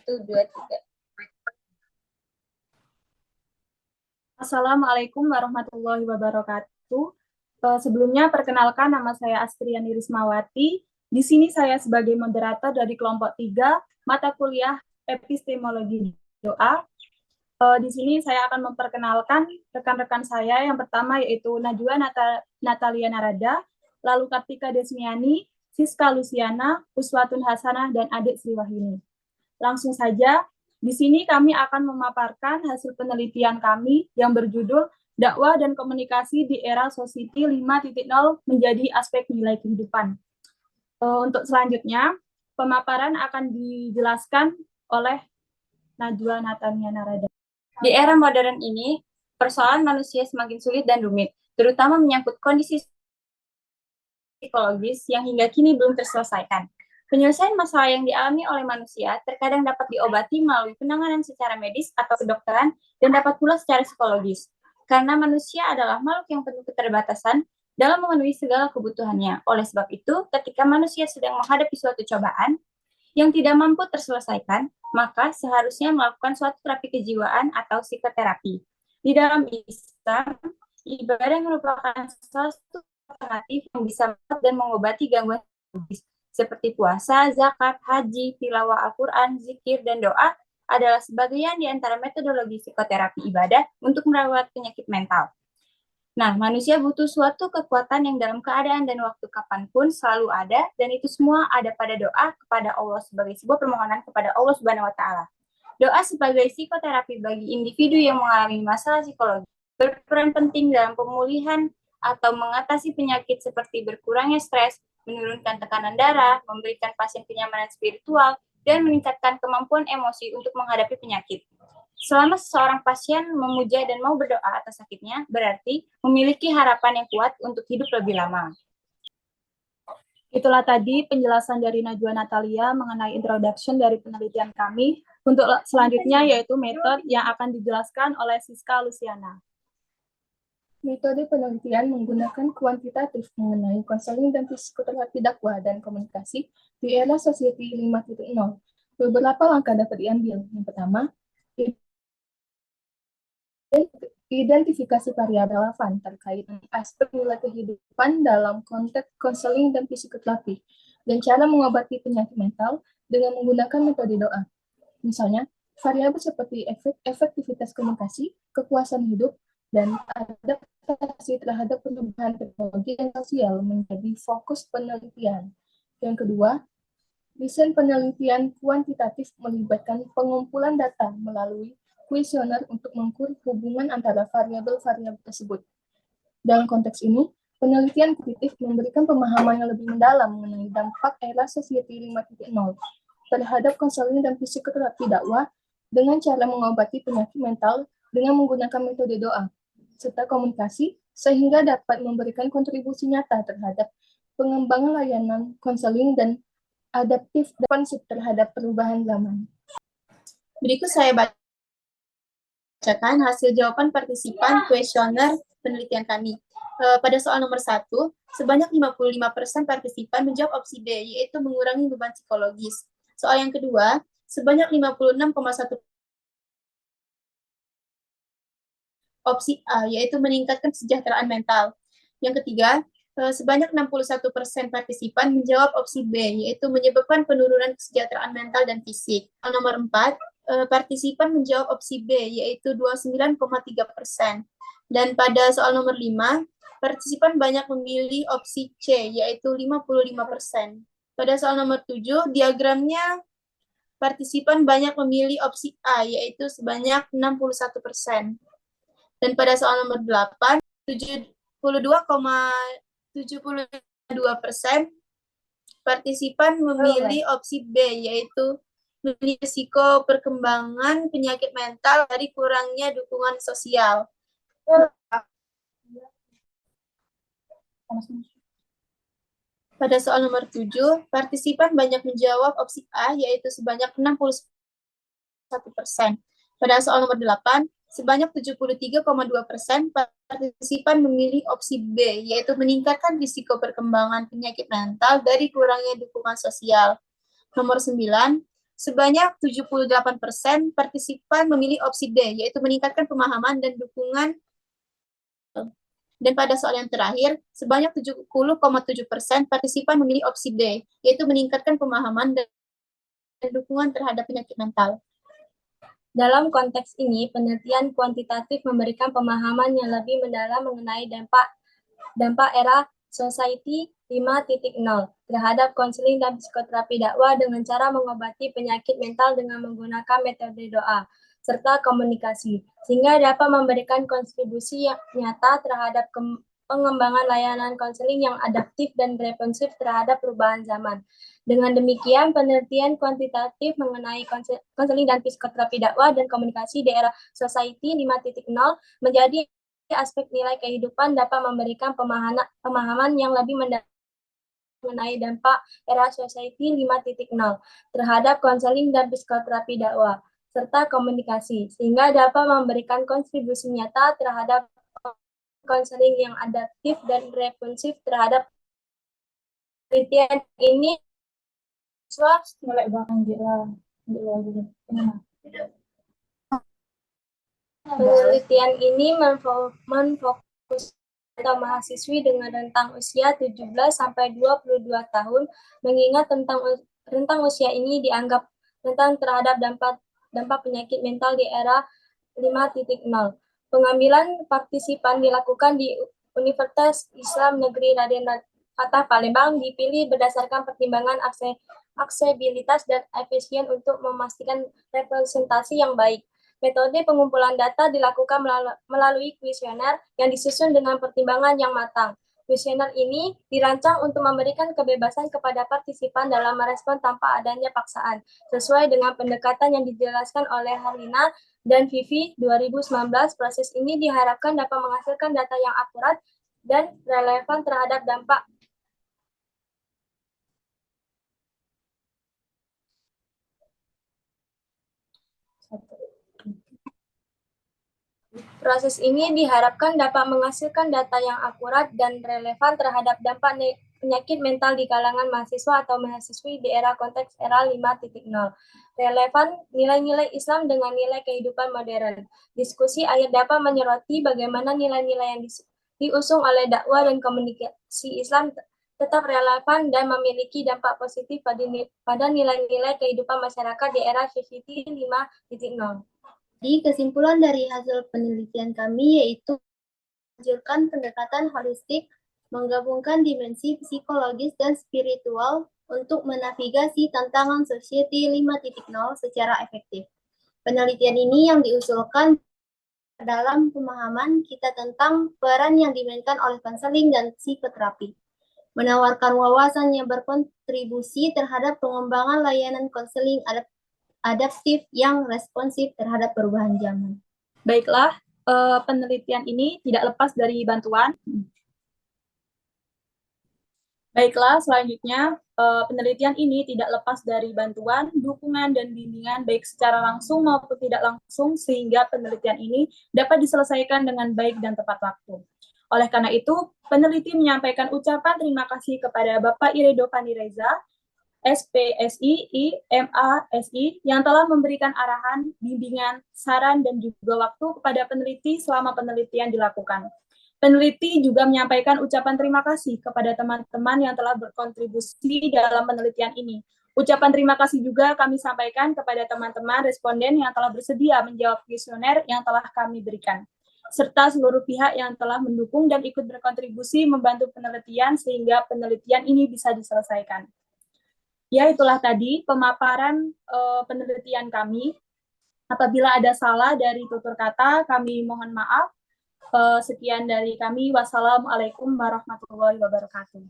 1, 2, 3. Assalamualaikum warahmatullahi wabarakatuh. Sebelumnya perkenalkan nama saya Astriani Rismawati. Di sini saya sebagai moderator dari kelompok 3 mata kuliah epistemologi doa. Di sini saya akan memperkenalkan rekan-rekan saya. Yang pertama yaitu Najwa Natalia Narada, lalu Kartika Desmiani, Siska Luciana, Uswatun Hasanah, dan Adik Sriwahini. Langsung saja, di sini kami akan memaparkan hasil penelitian kami yang berjudul Dakwah dan Komunikasi di Era Society 5.0 menjadi Aspek Nilai Kehidupan. Untuk selanjutnya, pemaparan akan dijelaskan oleh Najwa Natalia Narada. Di era modern ini, persoalan manusia semakin sulit dan rumit, terutama menyangkut kondisi psikologis yang hingga kini belum terselesaikan. Penyelesaian masalah yang dialami oleh manusia terkadang dapat diobati melalui penanganan secara medis atau kedokteran dan dapat pula secara psikologis. Karena manusia adalah makhluk yang penuh keterbatasan dalam memenuhi segala kebutuhannya. Oleh sebab itu, ketika manusia sedang menghadapi suatu cobaan yang tidak mampu terselesaikan, maka seharusnya melakukan suatu terapi kejiwaan atau psikoterapi. Di dalam Islam, ibadah merupakan salah satu alternatif yang bisa dan mengobati gangguan psikologis seperti puasa, zakat, haji, tilawah Al-Quran, zikir, dan doa adalah sebagian di antara metodologi psikoterapi ibadah untuk merawat penyakit mental. Nah, manusia butuh suatu kekuatan yang dalam keadaan dan waktu kapanpun selalu ada, dan itu semua ada pada doa kepada Allah sebagai sebuah permohonan kepada Allah Subhanahu wa Ta'ala. Doa sebagai psikoterapi bagi individu yang mengalami masalah psikologi berperan penting dalam pemulihan atau mengatasi penyakit seperti berkurangnya stres, menurunkan tekanan darah, memberikan pasien kenyamanan spiritual, dan meningkatkan kemampuan emosi untuk menghadapi penyakit. Selama seseorang pasien memuja dan mau berdoa atas sakitnya, berarti memiliki harapan yang kuat untuk hidup lebih lama. Itulah tadi penjelasan dari Najwa Natalia mengenai introduction dari penelitian kami. Untuk selanjutnya yaitu metode yang akan dijelaskan oleh Siska Luciana. Metode penelitian menggunakan kuantitatif mengenai konseling dan psikoterapi dakwah dan komunikasi di era Society 5.0. Beberapa langkah dapat diambil. Yang pertama, identifikasi variabel relevan terkait aspek nilai kehidupan dalam konteks konseling dan psikoterapi, dan cara mengobati penyakit mental dengan menggunakan metode doa. Misalnya, variabel seperti efektivitas komunikasi, kepuasan hidup, dan adaptasi terhadap perubahan teknologi dan sosial menjadi fokus penelitian. Yang kedua, desain penelitian kuantitatif melibatkan pengumpulan data melalui kuesioner untuk mengukur hubungan antara variabel-variabel tersebut. Dalam konteks ini, penelitian kuantitatif memberikan pemahaman yang lebih mendalam mengenai dampak era Society 5.0 terhadap konseling dan psikoterapi dakwah dengan cara mengobati penyakit mental dengan menggunakan metode doa, serta komunikasi, sehingga dapat memberikan kontribusi nyata terhadap pengembangan layanan konseling dan adaptif responsif terhadap perubahan zaman. Berikut saya bacakan hasil jawaban partisipan kuesioner penelitian kami. Pada soal nomor 1, sebanyak 55% partisipan menjawab opsi B, yaitu mengurangi beban psikologis. Soal yang kedua, sebanyak 56,1% opsi A, yaitu meningkatkan kesejahteraan mental. Yang ketiga, sebanyak 61% partisipan menjawab opsi B, yaitu menyebabkan penurunan kesejahteraan mental dan fisik. Nomor 4, partisipan menjawab opsi B, yaitu 29,3%. Dan pada soal nomor 5, partisipan banyak memilih opsi C, yaitu 55%. Pada soal nomor 7, diagramnya partisipan banyak memilih opsi A, yaitu sebanyak 61%. Dan pada soal nomor 8, 72,72% partisipan memilih opsi B, yaitu memilih risiko perkembangan penyakit mental dari kurangnya dukungan sosial. Pada soal nomor 7, partisipan banyak menjawab opsi A, yaitu sebanyak 61%. Pada soal nomor 8, sebanyak 73,2% partisipan memilih opsi B, yaitu meningkatkan risiko perkembangan penyakit mental dari kurangnya dukungan sosial. Nomor 9, sebanyak 78% partisipan memilih opsi D, yaitu meningkatkan pemahaman dan dukungan. Dan pada soal yang terakhir, sebanyak 70,7% partisipan memilih opsi D, yaitu meningkatkan pemahaman dan dukungan terhadap penyakit mental. Dalam konteks ini, penelitian kuantitatif memberikan pemahaman yang lebih mendalam mengenai dampak era Society 5.0 terhadap konseling dan psikoterapi dakwah dengan cara mengobati penyakit mental dengan menggunakan metode doa serta komunikasi, sehingga dapat memberikan kontribusi yang nyata terhadap pengembangan layanan konseling yang adaptif dan responsif terhadap perubahan zaman. Dengan demikian, penelitian kuantitatif mengenai konseling dan psikoterapi dakwah dan komunikasi di era Society 5.0 menjadi aspek nilai kehidupan dapat memberikan pemahaman yang lebih mendalam mengenai dampak era Society 5.0 terhadap konseling dan psikoterapi dakwah serta komunikasi, sehingga dapat memberikan kontribusi nyata terhadap konseling yang adaptif dan responsif terhadap penelitian ini. Mulai Bang Angela. Penelitian ini menfokus pada mahasiswi dengan rentang usia 17 sampai 22 tahun, mengingat rentang usia ini dianggap rentan terhadap dampak penyakit mental di era 5.0. Pengambilan partisipan dilakukan di Universitas Islam Negeri Raden Fatah Palembang, dipilih berdasarkan pertimbangan aksesibilitas dan efisien untuk memastikan representasi yang baik. Metode pengumpulan data dilakukan melalui kuesioner yang disusun dengan pertimbangan yang matang. Kuesioner ini dirancang untuk memberikan kebebasan kepada partisipan dalam merespon tanpa adanya paksaan, sesuai dengan pendekatan yang dijelaskan oleh Harlina dan Vivi 2019. Proses ini diharapkan dapat menghasilkan data yang akurat dan relevan terhadap dampak. Proses ini diharapkan dapat menghasilkan data yang akurat dan relevan terhadap dampak penyakit mental di kalangan mahasiswa atau mahasiswi di era konteks era 5.0. Relevan nilai-nilai Islam dengan nilai kehidupan modern. Diskusi akhir dapat menyoroti bagaimana nilai-nilai yang diusung oleh dakwah dan komunikasi Islam tetap relevan dan memiliki dampak positif pada nilai-nilai kehidupan masyarakat di era Society 5.0. Jadi kesimpulan dari hasil penelitian kami yaitu menghasilkan pendekatan holistik, menggabungkan dimensi psikologis dan spiritual untuk menavigasi tantangan Society 5.0 secara efektif. Penelitian ini yang diusulkan dalam pemahaman kita tentang peran yang dimainkan oleh konseling dan psikoterapi, menawarkan wawasan yang berkontribusi terhadap pengembangan layanan konseling adaptif yang responsif terhadap perubahan zaman. Baiklah, penelitian ini tidak lepas dari bantuan. Baiklah, selanjutnya penelitian ini tidak lepas dari bantuan, dukungan, dan bimbingan baik secara langsung maupun tidak langsung sehingga penelitian ini dapat diselesaikan dengan baik dan tepat waktu. Oleh karena itu, peneliti menyampaikan ucapan terima kasih kepada Bapak Iredo Panireza, SPSI, MASI, yang telah memberikan arahan, bimbingan, saran, dan juga waktu kepada peneliti selama penelitian dilakukan. Peneliti juga menyampaikan ucapan terima kasih kepada teman-teman yang telah berkontribusi dalam penelitian ini. Ucapan terima kasih juga kami sampaikan kepada teman-teman responden yang telah bersedia menjawab kuesioner yang telah kami berikan, serta seluruh pihak yang telah mendukung dan ikut berkontribusi membantu penelitian sehingga penelitian ini bisa diselesaikan. Ya, itulah tadi pemaparan penelitian kami. Apabila ada salah dari tutur kata, kami mohon maaf. Sekian dari kami. Wassalamualaikum warahmatullahi wabarakatuh.